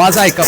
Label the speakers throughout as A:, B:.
A: आवाज ऐका.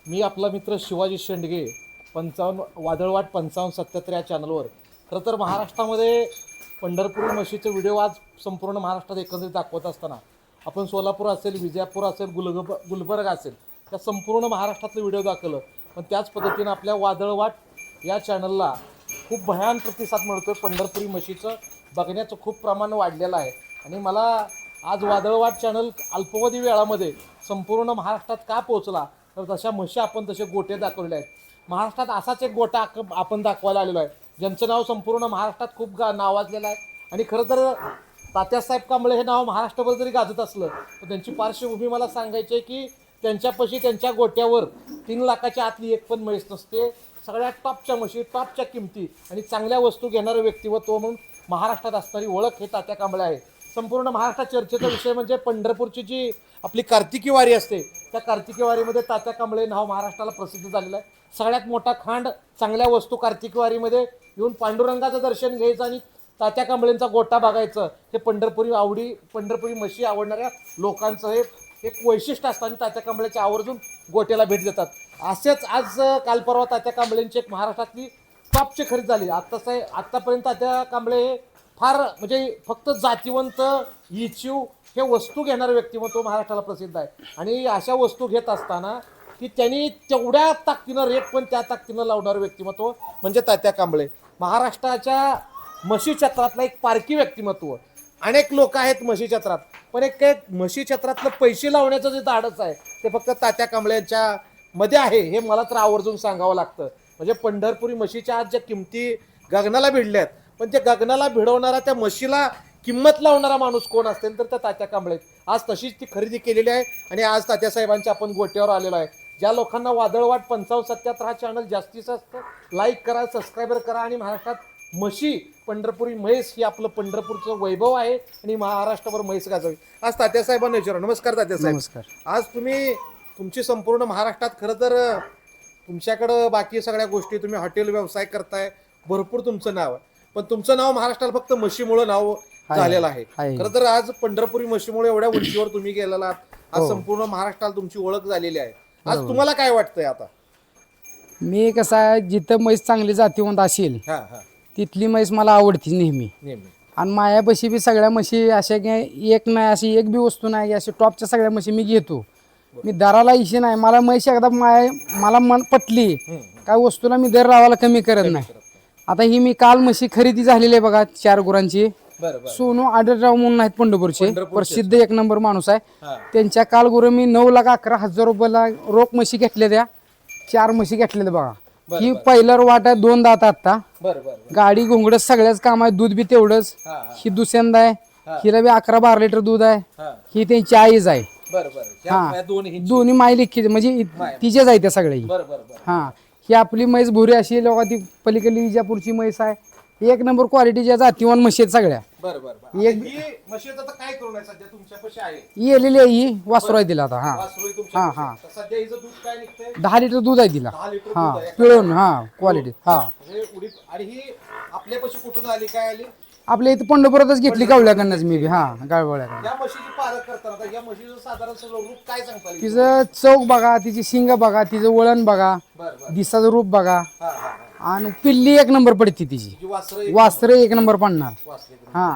B: मी आपला मित्र शिवाजी शेंडगे 55 वादळवाट 5577 या चॅनलवर. खरं तर महाराष्ट्रामध्ये पंढरपूर म्हशीचे व्हिडिओ आज संपूर्ण महाराष्ट्रात एकंदरीत दाखवत असताना आपण सोलापूर असेल, विजापूर असेल, गुलबर्ग असेल, त्या संपूर्ण महाराष्ट्रातले व्हिडिओ दाखवलं. पण त्याच पद्धतीनं आपल्या वादळवाट या चॅनलला खूप भयान प्रतिसाद मिळतो. पंढरपुरी म्हशीचं बघण्याचं खूप प्रमाण वाढलेलं आहे. आणि मला आज वादळवाट चॅनल अल्पावधी वेळामध्ये संपूर्ण महाराष्ट्रात का पोहोचला, तर तशा म्हशी आपण तसे गोटे दाखवलेले आहेत. महाराष्ट्रात असाच एक गोटा आपण दाखवायला आलेलो आहे, ज्यांचं नाव संपूर्ण महाराष्ट्रात खूप नावाजलेलं आहे. आणि खरं तर तात्यासाहेब कांबळे हे नाव महाराष्ट्रभर जरी गाजत असलं तर त्यांची पार्श्वभूमी मला सांगायची आहे की त्यांच्यापाशी त्यांच्या गोट्यावर 3 लाखाच्या आतली एक पण म्हैस नसते. सगळ्या टॉपच्या म्हशी, टॉपच्या किमती आणि चांगल्या वस्तू घेणारं व्यक्तिमत्व म्हणून महाराष्ट्रात असणारी ओळख हे तात्या कांबळे आहे. संपूर्ण महाराष्ट्रात चर्चेचा विषय म्हणजे पंढरपूरची जी आपली कार्तिकी वारी असते, त्या कार्तिकी वारीमध्ये तात्या कांबळे नाव महाराष्ट्राला प्रसिद्ध झालेलं आहे. सगळ्यात मोठा खांड चांगल्या वस्तू कार्तिकी वारीमध्ये येऊन पांडुरंगाचं दर्शन घ्यायचं आणि तात्या कांबळेंचा गोटा बघायचं, हे पंढरपुरी म्हशी आवडणाऱ्या लोकांचं हे एक वैशिष्ट्य असतं. आणि तात्या कांबळेच्या आवर्जून गोट्याला भेट देतात. असेच आज काल परवा तात्या कांबळेंची एक महाराष्ट्रातली टॉपची खरेदी झाली. आत्तापर्यंत तात्या कांबळे हे फार म्हणजे फक्त जातीवंत, इच्छू हे वस्तू घेणारं व्यक्तिमत्व महाराष्ट्राला प्रसिद्ध आहे. आणि अशा वस्तू घेत असताना की त्यांनी तेवढ्या ताकदीनं रेट पण त्या ताकदीनं लावणारं व्यक्तिमत्व म्हणजे तात्या कांबळे. महाराष्ट्राच्या म्हशी क्षेत्रातलं एक पारखी व्यक्तिमत्व. अनेक लोक आहेत म्हशी क्षेत्रात, पण एक म्हशी क्षेत्रातलं पैसे लावण्याचं जे धाडस आहे ते फक्त तात्या कांबळेंच्या मध्ये आहे, हे मला तर आवर्जून सांगावं लागतं. म्हणजे पंढरपुरी म्हशीच्या आज ज्या किमती गगनाला भिडल्यात, पण त्या गगनाला भिडवणारा, त्या म्हशीला किंमत लावणारा माणूस कोण असेल तर त्या तात्या कांबळे. आज तशीच ती खरेदी केलेली आहे आणि आज तात्यासाहेबांच्या आपण गोट्यावर आलेलो आहे. ज्या लोकांना वादळवाट 5577 हा चॅनल जास्तीत जास्त लाईक करा, सबस्क्रायबर करा. आणि महाराष्ट्रात म्हशी, पंढरपुरी म्हैस ही आपलं पंढरपूरचं वैभव आहे आणि महाराष्ट्रावर म्हैस गाजवी. आज तात्यासाहेबांना विचारा. नमस्कार तात्यासाहेब.
C: नमस्कार.
B: आज तुमची संपूर्ण महाराष्ट्रात खरं तर तुमच्याकडं बाकी सगळ्या गोष्टी, तुम्ही हॉटेल व्यवसाय करताय, भरपूर तुमचं नाव आहे, पण तुमचं नाव महाराष्ट्राला फक्त म्हशीमुळे नाव झालेलं आहे. खरं तर आज पंढरपुरी म्हशीमुळे एवढ्या उंचीवर तुम्ही गेलेला आहात. आज संपूर्ण महाराष्ट्राला तुमची ओळख झालेली आहे. आज तुम्हाला काय वाटतंय? आता
C: मी कसं आहे, जिथं म्हैस चांगली जातीवंत असेल तिथली म्हैस मला आवडती नेहमी. आणि मायापाशी बी सगळ्या म्हशी अशा काही एक नाही, अशी एक बी वस्तू नाही, अशी टॉपच्या सगळ्या म्हशी मी घेतो. मी दराला इशे नाही. मला म्हैस एकदा मला मन पटली, काय वस्तूला मी दर लावायला कमी करत नाही. आता ही मी काल म्हशी खरेदी झालेली आहे बघा, 4 गुरांची. सोनू आढळराव म्हणून आहेत पंढरपूरचे, प्रसिद्ध 1 नंबर माणूस आहे. त्यांच्या काल गुरु मी 9,11,000 रुपयाला रोख म्हशी घेतल्या. त्या 4 म्हशी घेतलेल्या बघा. ही पहिल्यावर वाट आहे, 2 दात आता. गाडी घोंगड सगळ्याच काम आहे, दूध बी तेवढंच. ही दुसऱ्यांदा आहे, हिला बी 11-12 लिटर दूध आहे. ही त्यांची आईच आहे. दोन्ही माई लिखी म्हणजे तिचेच आहे त्या सगळ्या. हा, ही आपली म्हैस भुरी अशी लोक, ती पलीकडली विजापूरची म्हैस आहे. एक नंबर क्वालिटीच्या जातीवन म्हशी आहेत सगळ्या.
B: बरं बरं बरं. आता ही म्हशीचं आता काय करून आहे सध्या तुमच्यापाशी आहे?
C: येलेली आहे ही वासरू आहे तिला आता. हा
B: वासरू आहे तुमच्यापाशी.
C: हा.
B: तर सध्या हिचं दूध काय निघतंय?
C: 10 लिटर दूध आहे तिला.
B: 10 लिटर
C: हा
B: दूध आहे.
C: पिळून हा क्वालिटी. हा
B: म्हणजे आणि ही आपल्यापाशी कुठून आली, काय आली?
C: आपल्या इथे पंढरपुरातच घेतली गवळ्याकडनंच मी बी. हा गावळ्याकडनं.
B: या म्हशीची पारख करताना आता या म्हशीचं साधारण रूप काय सांगता येईल?
C: तिचं चौक बघा, तिची शिंग बघा, तिचं वळण बघा,
B: बरं बरं.
C: दिसाचं रूप बघा,
B: हा हा हा.
C: आणि पिल्ली एक नंबर पडते तिची.
B: जी वासरं
C: वासरे एक नंबर पडणार.
B: वासरे.
C: हा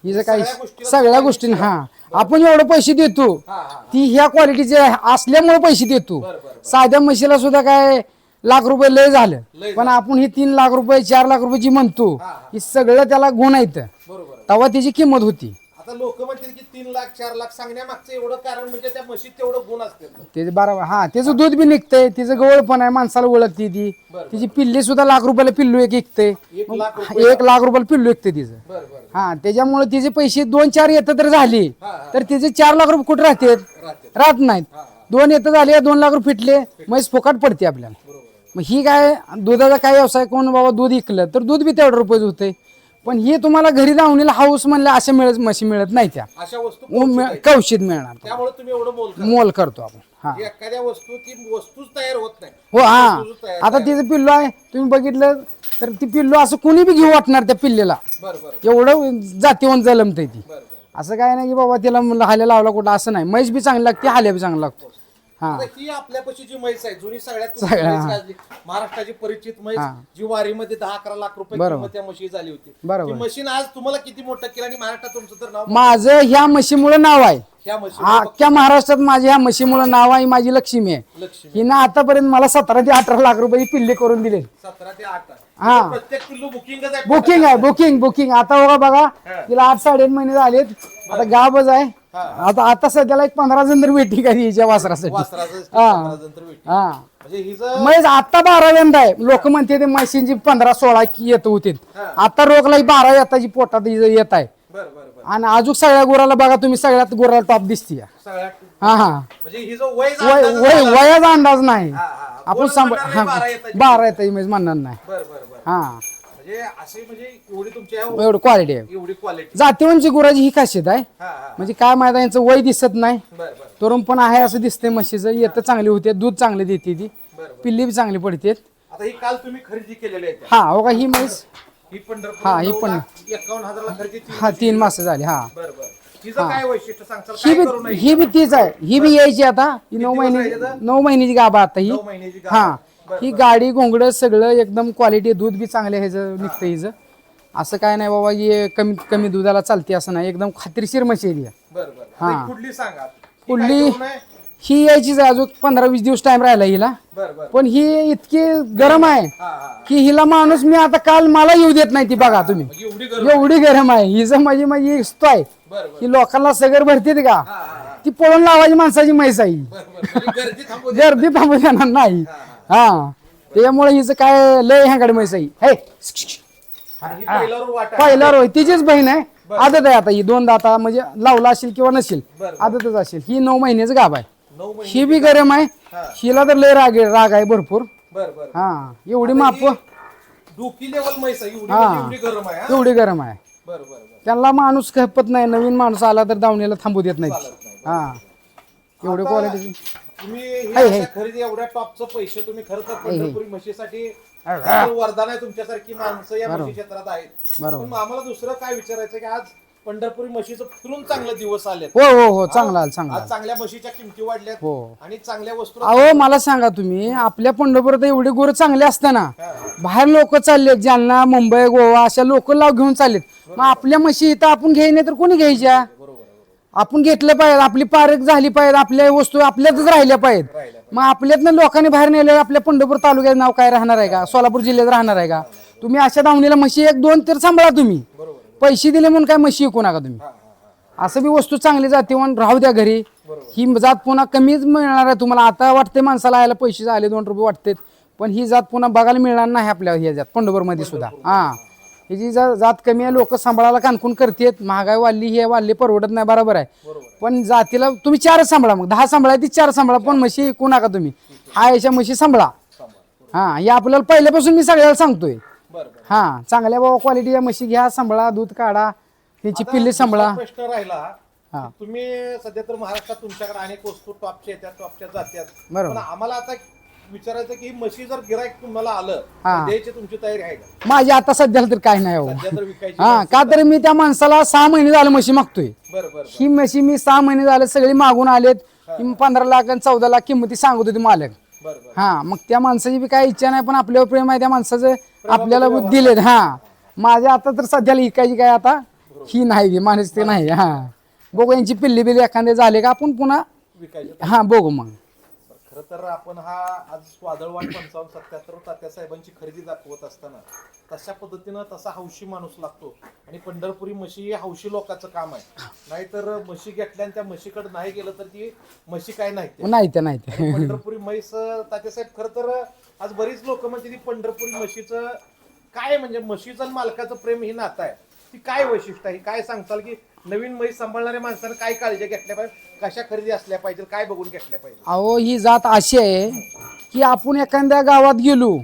C: हिचं काही
B: सगळ्या गोष्टीला
C: सगळ्या गोष्टी. हा आपण एवढं पैसे देतो
B: हा हा.
C: ती ह्या क्वालिटीचे असल्यामुळे पैसे देतो.
B: बरं बरं.
C: साध्या म्हशीला सुद्धा काय लाख रुपये लय झालं,
B: लय
C: पण आपण ही 3 लाख रुपये 4 लाख रुपये जी म्हणतो
B: हा, हा.
C: ही सगळं त्याला गुण आहेत.
B: बरोबर.
C: तेव्हा त्याची किंमत होती.
B: आता लोक म्हणतील की 3 लाख 4 लाख सांगण्यामागचं एवढं कारण म्हणजे त्या म्हशीत तेवढं गुण असते.
C: त्याचे 12 हा त्याचं दूध बी निघतंय, तिचं गवळ पण आहे, माणसाला ओळखते ती.
B: बरं.
C: तिची पिल्ली सुद्धा लाख रुपयाला पिल्लू एक विकते.
B: 1 लाख रुपये.
C: 1 लाख रुपयाला पिल्लू विकते तिचं.
B: बरं बरं.
C: हा त्याच्यामुळे तिचे पैसे 2-4 येतं तर झाली,
B: हा, हा.
C: तर तिचे 4 लाख रुपये कुठे राहतात?
B: राहते.
C: राहत नाहीत.
B: हा, हा.
C: 2 येतं झाले, 2 लाख रुपये फिटले, म्हैस फुकट पडते आपल्याला.
B: बरोबर.
C: मग ही काय दुधाचा काय व्यवसाय, कोण बाबा दूध विकलं तर दूध बी तेवढं रुपये होते, पण हे तुम्हाला घरी दावणीला हाऊस म्हणलं अशा म्हशी मिळत नाही. त्या
B: अशा वस्तू
C: कौशित मिळणार,
B: त्यामुळे तुम्ही एवढं मोल करता.
C: मोल करतो आपण. हा
B: म्हणजे एखाद्या वस्तू ती वस्तूच तयार होत नाही.
C: हो. हा
B: वस्तूच तयार-
C: आता तिचं पिल्लू आहे, तुम्ही बघितलं तर ती पिल्लू असं कुणी बी घेऊ वाटणार त्या पिल्लेला.
B: बरं बरं
C: एवढं जातीवंत जलमते ती.
B: बरं बरं.
C: असं काय नाही की बाबा तिला म्हणलं हाल्या लावला कुठं, असं नाही. म्हैस बी चांगली लागते, हाल्या बी चांगला लागतो. हा
B: आता ही आपल्यापाशी जी म्हैस आहे जुनी सगळ्यात
C: सगळ्या,
B: म्हैस
C: हा.
B: गाजली. महाराष्ट्राची परिचित म्हैस
C: हा.
B: जी वारीमध्ये 10-11 लाख रुपये
C: बरोबर.
B: किंमत त्या म्हशी झाली होती.
C: बरोबर.
B: ती मशीन आज तुम्हाला किती मोठं केलं आणि महाराष्ट्रात तुमचं तर नाव
C: माझं ह्या म्हशीमुळे नाव आहे.
B: ह्या म्हशी
C: अख्ख्या महाराष्ट्रात माझ्या ह्या म्हशीमुळे नाव आहे. माझी लक्ष्मी आहे.
B: लक्ष्मी.
C: हिनं आतापर्यंत मला 17 ते 18 लाख रुपये पिल्ले करून दिले.
B: 17 ते 8
C: हा.
B: प्रत्येक पिल्लू बुकिंगच आहे.
C: बुकिंग आहे, बुकिंग. आता बघा तिला 8-8.5 महिने झालेत. आता गाबच आहे. आता सध्याला एक 15 जण तर वेटिंग आहे हिच्या वासरासाठी.
B: वासराचं
C: हा.
B: 15 जण तर भेटली.
C: हा
B: म्हणजे हिचं
C: म्हैस आता 12व्यांदा आहे. लोक म्हणते ते म्हशींची 15-16 येत होते, आता रोखला 12 येताची पोटात येत आहे.
B: बरं बरं बरं.
C: आणि अजून सगळ्या गुराला बघा तुम्ही, सगळ्यात गुराला टॉप दिसते.
B: सगळ्यात
C: हा हा
B: म्हणजे हिचं वय
C: वयाचा अंदाज नाही.
B: हा, हा.
C: आपण
B: कोण
C: सांभाळ
B: म्हणणार नाही 12 येताची.
C: 12 येत म्हैस म्हणणार नाही.
B: बरं बरं बरं.
C: हा
B: म्हणजे असे म्हणजे एवढी तुमच्या
C: एवढं क्वालिटी आहे.
B: एवढी क्वालिटी.
C: जातीवंची गुराची ही खासियत आहे.
B: हा हा.
C: म्हणजे काय माहिती आहे, यांचं वय दिसत नाही,
B: बरं बरं
C: तरुण पण आहे असं दिसतंय. म्हशीचं येतं चांगली होते, दूध चांगले देते ती,
B: बरं बरं.
C: पिल्ली बी चांगली पडते.
B: आता ही काल तुम्ही खरेदी केलेली आहे त्या.
C: हा हो का ही म्हैस.
B: ही पंढरपूर
C: हा, ही पण
B: 51,000 खरेदी ती.
C: हा 3 मास झाली. हा
B: बरं बरं. हिचं काय वैशिष्ट्य सांगताल?
C: ही
B: काय करू नये?
C: बी ही बी तीच आहे. ही बी यायची आता. ही 9
B: दिवस
C: महिन्याची
B: आहे त्याचं?
C: 9 महिन्याची गाभा आता ही.
B: 9 महिन्याची गाभ.
C: हा
B: बरं,
C: ही
B: बरं.
C: गाडी घोंगड सगळं एकदम क्वालिटी, दूध बी चांगलं ह्याचं निघतं हिचं. असं काय नाही बाबा की कमी कमी दुधाला चालते असं नाही, एकदम खात्रीशीर म्हशी आहे ती.
B: बरं बरं.
C: हा.
B: आता ही पुढली सांगा. ही
C: पुढली
B: काय करू नये?
C: ही यायचीच आहे, अजून 15-20 दिवस टाइम राहिला हिला.
B: बरं बरं.
C: पण ही इतकी गरम आहे
B: हा हा.
C: की हिला माणूस मी आता काल मला येऊ देत नाही ती. बघा तुम्ही
B: म्हणजे एवढी गरज.
C: एवढी गरम आहे हिचं. माझी इस्तो आहे
B: बरं बरं.
C: की लोकांना सगळं भरते का,
B: हा हा हा.
C: ती पळून लावायची माणसाची म्हैस आहे.
B: बरं बरं. म्हणजे गर्दी थांबू दे.
C: गर्दी थांबू देणार नाही. हा त्यामुळे हिचं काय लय ह्याकडे म्हैस आहे. हे
B: आणि ही पहिल्यावर वाटा.
C: पहिला रोय तिचीच बहीण आहे. आदत आहे आता ही. 2 दाता म्हणजे लावला असेल किंवा नसेल,
B: बरं.
C: आदतच असेल. ही 9 महिन्याचं गाभ आहे.
B: 9 महिने.
C: ही बी गरम आहे.
B: हा.
C: हिला तर लय राग आहे भरपूर.
B: बरं बरं.
C: हा एवढी
B: आता
C: माप
B: ही डोकी लेवल म्हैस आहे एवढी.
C: हा.
B: म्हणजे एवढी गरम आहे. हा?
C: एवढी गरम आहे.
B: बरं बरं बरं.
C: त्यांना माणूस खपत नाही. नवीन माणूस आला तर दावणीला थांबू देत नाही.
B: चालत नाही.
C: हा एवढी
B: आता
C: क्वालिटी.
B: तुम्ही ही
C: हाय,
B: अशा खरेदी एवढ्या टॉपचं पैसे तुम्ही खरं तर पंढरपुरी म्हशीसाठी वरदान आहे. तुमच्यासारखी माणसं या म्हशी क्षेत्रात आहेत.
C: बरोबर.
B: पण आम्हाला दुसरं काय विचारायचं की आज पंढरपुरी म्हशीचं फिरून चांगले दिवस आले.
C: हो चांगला चांगला.
B: आज चांगल्या म्हशीच्या किमती वाढल्यात
C: हो.
B: आणि चांगल्या वस्तू.
C: अहो मला सांगा तुम्ही, आपल्या पंढरपुरात एवढे गुरं चांगले असताना बाहेर लोक चाललेत, जालना, मुंबई, गोवा अशा लोक लाव घेऊन चाललेत. मग आपल्या म्हशी इथं आपण घ्याय नाही तर कोणी घ्यायच्या? आपण घेतलं पाहिजे, आपली पारख झाली पाहिजे, आपल्या वस्तू आपल्यातच राहिल्या पाहिजेत. मग आपल्यातनं लोकांनी बाहेर नेले, आपल्या पंढरपूर तालुक्यात नाव काय राहणार आहे का? सोलापूर जिल्ह्यात राहणार आहे का? तुम्ही अशा दावणीला म्हशी 1-2 तर सांभाळा तुम्ही. पैसे दिले म्हणून काय म्हशी विकू नका तुम्ही. असं बी वस्तू चांगली जाते म्हणून राहू द्या घरी. ही जात पुन्हा कमीच मिळणार आहे तुम्हाला. आता वाटते माणसाला यायला पैसे झाले 2 रुपये वाटतात, पण ही जात पुन्हा बघायला मिळणार नाही आपल्या ह्या जात पंढरपूरमध्ये सुद्धा. हा ही जात कमी आहे, लोक सांभाळायला कानकून करतात. महागाई वाढली, हे वाढली, परवडत नाही, बरोबर आहे. पण जातीला तुम्ही 4च सांभाळा. मग 10 सांभाळा ती 4 सांभाळा, पण म्हशी विकू नका तुम्ही. हा याच्या म्हशी सांभाळा. हा हे आपल्याला पहिल्यापासून मी सगळ्याला सांगतोय.
B: बरं
C: हा चांगल्या बाबा क्वालिटीच्या म्हशी घ्या, सांभाळा, दूध काढा, त्यांची पिल्ली सांभाळा.
B: प्रश्न राहिला
C: हा.
B: की तुम्ही सध्या तर महाराष्ट्रात तुमच्याकडे अनेक वस्तू टॉपच्या येतात, टॉपच्या जात्यात,
C: बरोबर.
B: पण आम्हाला आता विचारायचं की ही म्हशी जर गिरायक तुम्हाला आलं
C: हा.
B: तर द्यायची तुमची तयारी आहे का?
C: माझी आता सध्याला तर काय नाही हो.
B: सध्या तर विकायची
C: हा का तर मी त्या माणसाला 6 महिने झालं म्हशी मागतोय.
B: बरं बरं
C: ही म्हशी मी 6 महिने झाले सगळी मागून आलेत. की 15 लाख आणि 14 लाख किंमती सांगत होती मालक.
B: बरं बरं
C: हा मग त्या माणसाची बी काय इच्छा नाही, पण आपल्यावर प्रेम आहे त्या माणसाचं, आपल्याला दिलेत. हा माझ्या आता तर सध्याला इकायची काय आता ही नाही माणूस ते नाही. हा बघू यांची पिल्ली बिल्ली एखादे झाले का आपण पुन्हा
B: विकायचं.
C: हा बघू मग.
B: खरं तर आपण हा आज वादळवाट 55-77 तात्यासाहेबांची खरेदी दाखवत असताना तशा पद्धतीनं तसा हौशी माणूस लागतो. आणि पंढरपुरी म्हशी हे हौशी लोकांचं काम आहे. नाहीतर म्हशी घेतल्या आणि त्या म्हशीकडे नाही गेलं तर ती म्हशी काय नाही ते.
C: नाही ते नाही ते
B: आणि पंढरपुरी म्हैस तात्यासाहेब खरं तर आज बरीच लोक म्हणते ती पंढरपुरी म्हशीचं काय म्हणजे म्हशीचं आणि मालकाचं प्रेम ही नातं आहे. ती काय वैशिष्ट्य आहे, काय सांगताल की नवीन म्हैस सांभाळणाऱ्या माणसानं काय काळजी घेतल्या पाहिजे, कशा खरेदी असल्या पाहिजे, काय बघून घेतल्या पाहिजे?
C: अहो ही जात अशी आहे की आपण एखाद्या गावात गेलो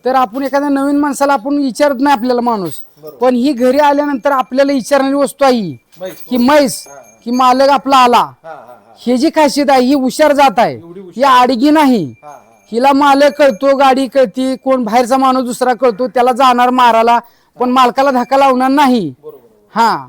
C: तर आपण एखाद्या नवीन माणसाला आपण विचारत नाही आपल्याला माणूस, पण ही घरी आल्यानंतर आपल्याला विचारणारी वस्तू आहे
B: म्हैस.
C: की म्हैस की मालक आपला आला.
B: हा हा हा
C: ही जी खासियत आहे ही हुशार जात आहे, ही आडगी नाही.
B: हा हा
C: हिला मालक कळतो, गाडी कळती, कोण बाहेरचा माणूस दुसरा कळतो, त्याला जाणार मारायला, पण मालकाला धक्का लावणार नाही.
B: बरोबर.
C: हा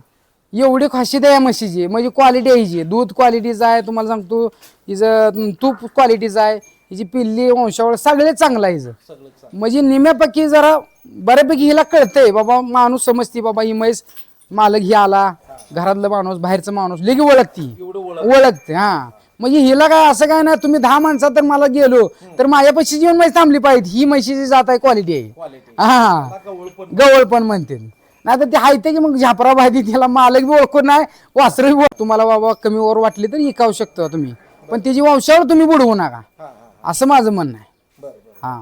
C: एवढी खासियत आहे या म्हशीची. म्हणजे क्वालिटी आहे हिची, दूध क्वालिटीचं आहे, तुम्हाला सांगतो हिचं तूप क्वालिटीचं आहे, हिची पिल्ली वंशावळ सगळे चांगलं आहे हिचं.
B: सगळं चांगलं.
C: म्हणजे निम्यापैकी जरा बऱ्यापैकी हिला कळतंय बाबा, माणूस समजती बाबा ही म्हैस मालक ही आला, घरातलं माणूस बाहेरचं माणूस लगी ओळखती,
B: एवढं
C: ओळखते. हा म्हणजे हिला काय असं काय नाही, तुम्ही 10 माणसात तर मला गेलो तर माझ्यापाशी येऊन म्हैस थांबली पाहिजे. ही म्हशीची जात आहे, क्वालिटी आहे.
B: क्वालिटी
C: हा
B: गवळ पण
C: गवळ पण म्हणते. नाही तर ते हायते की मग झापरा भाजी त्याला मालक बी ओळखून नाही, वासरं बी तुम्हाला बाबा कमी वर वाटली तर इकावू शकतो तुम्ही, पण त्याची वंशावळ तुम्ही बुडवू नका,
B: हा हा
C: असं माझं म्हणणं आहे.
B: बरं बरं.
C: हा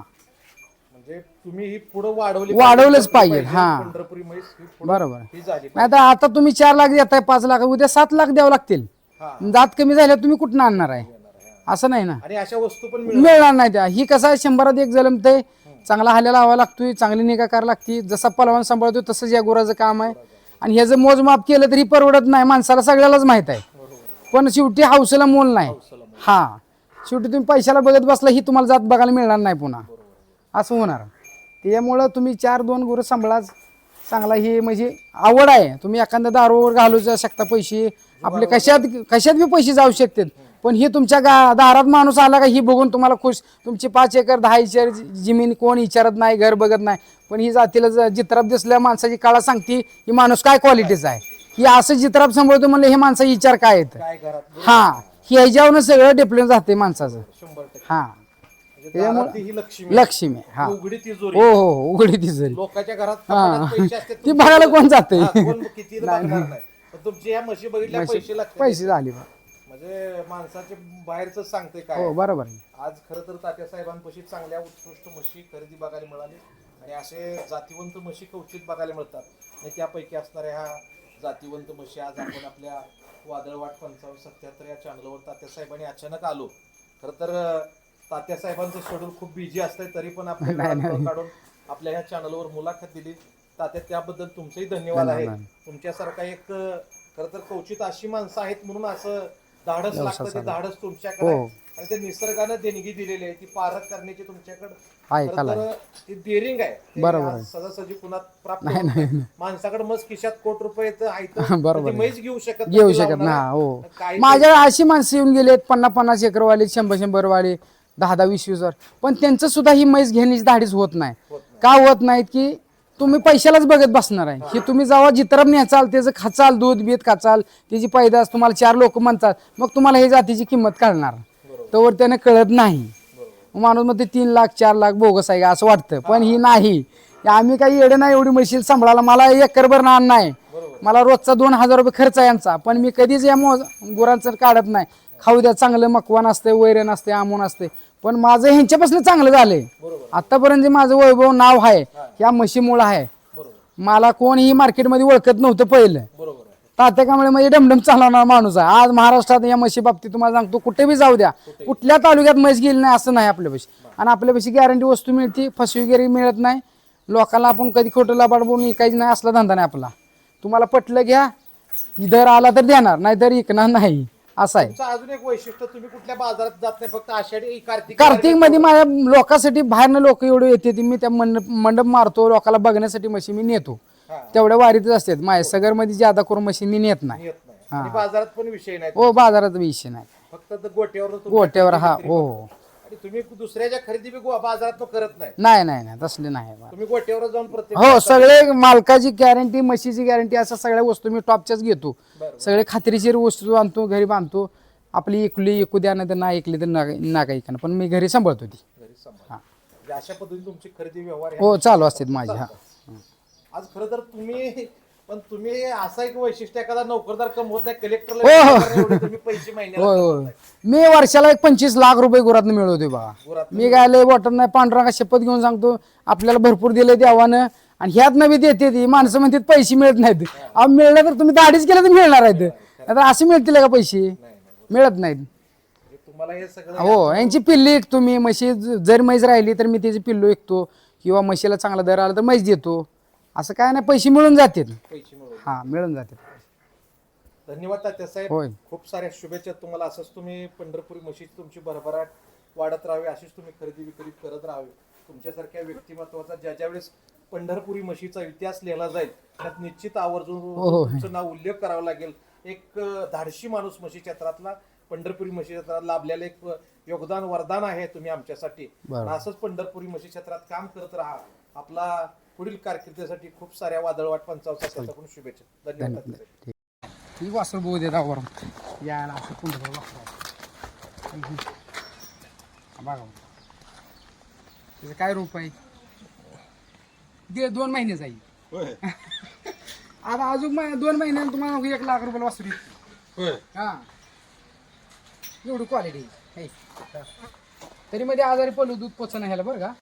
B: म्हणजे तुम्ही ही पुढे
C: वाढवलंच पाहिजे. हा
B: पंढरपुरी म्हैस ही पुढं
C: बरोबर.
B: ही झाली
C: नाही तर आता तुम्ही 4 लाख देताय, 5 लाख, उद्या 7 लाख द्यावं लागतील.
B: हा
C: जात कमी झाल्या तुम्ही कुठं आणणार आहे, असं नाही ना,
B: आणि अशा वस्तू पण
C: मिळणार नाही त्या. ही कसं आहे 100त एक जलमते, चांगला हाल्याला हवा लागतोय, चांगली निगा करायला लागती. जसा पलवान सांभाळतोय तसंच या गुराचं काम आहे. आणि ह्याचं मोजमाप केलं तरी परवडत नाही, माणसाला सगळ्यालाच माहित आहे. पण शेवटी हौसेला मोल नाही. हा शेवटी तुम्ही पैशाला बघत बसला ही तुम्हाला जात बघायला मिळणार नाही पुन्हा, असं होणार. त्यामुळं तुम्ही 4-2 गुरं सांभाळाच चांगला. ही म्हणजे आवड आहे. तुम्ही एखाद्या दारूवर घालू शकता पैसे, आपले कशात बी पैसे जाऊ शकतात. पण ही तुमच्या दारात माणूस आला का ही बघून तुम्हाला खुश. तुमची 5 एकर 10 एकर जमीन कोण विचारत नाही, घर बघत नाही, पण ही जातीला जित्राप दिसल्या माणसाची काळा सांगते ही माणूस काय क्वालिटीचा आहे. ही असं जित्राप सांभाळतो म्हणलं हे माणसाचा विचार काय येतं.
B: काय घरात
C: हा ह्याच्यावरून सगळं डिप्लेन जाते माणसाचं.
B: 100%
C: हा
B: म्हणजे दारातली ही लक्ष्मी
C: लक्ष्मी. हा
B: उघडी तिजोरी.
C: हो हो उघडी ती जरी
B: लोकांच्या घरात कपाटात पैसे असतात,
C: ती बघायला कोण जाते.
B: कोण किती बघणार नाही, पण तुमची या म्हशी बघितल्या पैसे लागतात.
C: पैसे झाले
B: म्हणजे माणसाचे बाहेरच सांगते काय.
C: हो बरोबर आहे.
B: आज खरं तर तात्यासाहेबांपाशी चांगल्या उत्कृष्ट म्हशी खरेदी बघायला मिळाली. आणि असे जातीवंत म्हशी क्वचित बघायला मिळतात. आणि त्यापैकी असणाऱ्या ह्या जातीवंत म्हशी आज आपण आपल्या वादळवाट 55-77 या चॅनलवर तात्यासाहेबांनी अचानक आलो. खरं तर तात्यासाहेबांचं शेड्यूल खूप बिझी असतंय, तरी पण आपण काढून आपल्या ह्या चॅनलवर मुलाखत दिली. तात्या त्याबद्दल तुमचेही धन्यवाद आहे. तुमच्यासारखा एक खरं तर क्वचित अशी माणसं आहेत म्हणून असं धाडस लागतं. ते धाडस तुमच्याकडे आहे. आणि ते निसर्गानं देणगी दिलेली आहे, ती पारख करण्याची तुमच्याकडे खरं तर ती डेअरिंग आहे.
C: बरोबर.
B: सहजासहजी पुन्हा प्राप्त होत नाही. माणसाकडे मस्त खिशात कोट रुपये
C: बरोबर.
B: म्हैस घेऊ शकत
C: ना. हो माझ्या अशी माणसं येऊन गेलेत 50-50 एकरवाले, 100-100 वाले, 10-10, 20-20 पण त्यांचं सुद्धा ही म्हैस घेण्याची धाडीच होत नाही. का होत नाहीत की तुम्ही पैशालाच बघत बसणार आहे. की तुम्ही जेव्हा जित्रब न्याचाल त्याचं खाचाल, दूध बीत खाचाल, त्याची पैदास तुम्हाला 4 लोक म्हणतात, मग तुम्हाला हे जातीची किंमत कळणार. तोवर त्याने कळत नाही. माणूस मग ते 3 लाख 4 लाख बोगस आहे का असं वाटतं, पण ही नाही. आम्ही काही येडे नाही एवढी म्हशील सांभाळायला. मला एकरभर नाण नाही, मला रोजचा 2000 रुपये खर्च आहे यांचा, पण मी कधीच या गुरांचं काढत नाही. खाऊ द्या, चांगलं मकवान असते, वैरण असते, आमून असते, पण माझं ह्यांच्यापासून चांगलं झालंय. आतापर्यंत जे माझं वैभव नाव आहे या म्हशीमुळं आहे. मला कोणीही मार्केटमध्ये ओळखत नव्हतं पहिलं. तात्या कांबळे म्हणजे डमडम चालवणारा माणूस आहे. आज महाराष्ट्रात या म्हशी बाबतीत तुम्हाला सांगतो, कुठे बी जाऊ द्या, कुठल्या तालुक्यात म्हैस गेली नाही असं नाही आपल्यापाशी. आणि आपल्यापाशी गॅरंटी वस्तू मिळते, फसवेगिरी मिळत नाही. लोकांना आपण कधी खोटं लबाड बोलून विकायचं नाही, असला धंदा नाही आपला. तुम्हाला पटलं घ्या, दर आला तर देणार, नाही तर विकणार नाही, असं आहे.
B: तुमचं अजून एक वैशिष्ट्य, तुम्ही कुठल्या बाजारात जात नाही, फक्त आषाढी
C: कार्तिक मध्ये माझ्या लोकांसाठी बाहेरनं लोक एवढे येते, मी त्या मंडप मारतो लोकांना बघण्यासाठी म्हशी मी नेतो. तेवढ्या वारीतच असतात माझ्या सगर मध्ये ज्यादा करून म्हशी मी नेत नाही.
B: येत नाही. आणि बाजारात पण विषय नाही,
C: हो बाजारात विषय नाही,
B: फक्त गोट्यावर
C: गोट्यावर. हा हो.
B: आणि तुम्ही दुसऱ्याच्या खरेदी बी बाजारात करत नाही.
C: नाही नाही नाही तसले नाही.
B: तुम्ही गोट्यावर जाऊन प्रत्येक
C: हो सगळे मालकाची गॅरंटी, म्हशीची गॅरंटी, अशा सगळ्या वस्तू मी टॉपच्याच घेतो. सगळे खात्रीशीर वस्तू आणतो, घरी बांधतो. आपली इकली इकू द्या, नाही तर नाही ऐकली तर नाका ऐकणं, पण मी घरी सांभाळतो ती.
B: अशा पद्धतीने तुमची खरेदी व्यवहार
C: हो चालू असतात माझी. हा
B: आज खरं तर तुम्ही असा एक वैशिष्ट्य, एखादा नोकरदार कमवत नाही, कलेक्टरला तुम्ही पैसे महिन्याला
C: होय होय. मी वर्षाला 25 लाख रुपये गुरात मिळवतोय बघा. मी काय लय वाटत नाही, पांढरा शपथ घेऊन सांगतो, आपल्याला भरपूर दिले देवानं, आणि ह्यात नवी देते ती माणसं म्हणतात पैसे मिळत नाहीत. मिळलं तर तुम्ही दाढीच केलं तर मिळणार आहेत, आता असे मिळतील का पैसे? मिळत नाहीत.
B: तुम्हाला हे सगळं
C: हो, यांची पिल्ली विकतो मी. म्हशी जर म्हैस राहिली तर मी त्याची पिल्लू विकतो, किंवा म्हशीला चांगला दर आला तर म्हैस देतो. असं काय नाही, पैसे मिळून जातात.
B: पैसे मिळवले.
C: हा मिळून जातात.
B: धन्यवाद तात्यासाहेब,
C: होय.
B: खूप साऱ्या शुभेच्छा तुम्हाला. असंच तुम्ही पंढरपुरी म्हशीची तुमची भरभराट वाढत राहावी, अशीच तुम्ही खरेदी विक्री करत राहावी. तुमच्यासारख्या व्यक्तिमत्वाचा ज्या वेळेस पंढरपुरी म्हशीचा इतिहास लिहिला जाईल, त्यात निश्चित आवर्जून तुमचं नाव उल्लेख करावा लागेल. एक धाडशी माणूस म्हशी क्षेत्रातला, पंढरपुरी म्हशी क्षेत्रात लाभलेलं एक योगदान, वरदान आहे तुम्ही आमच्यासाठी. असंच पंढरपुरी म्हशी क्षेत्रात काम करत राहा. आपला पुढील कारकिर्दीसाठी खूप साऱ्या वादळवाट 55 शुभेच्छा. धन्यवाद.
C: ठीक वासर बघू दे दावर यायला असं पुंडर बघा त्याचं काय रूप आहे. 2 महिने जाईल आता, अजून 2 महिन्यात तुम्हाला 1 लाख रुपये वासरू. हा एवढी क्वालिटी तरी मध्ये आजारी पडलो, दूध पोचणं ह्याला बरं का.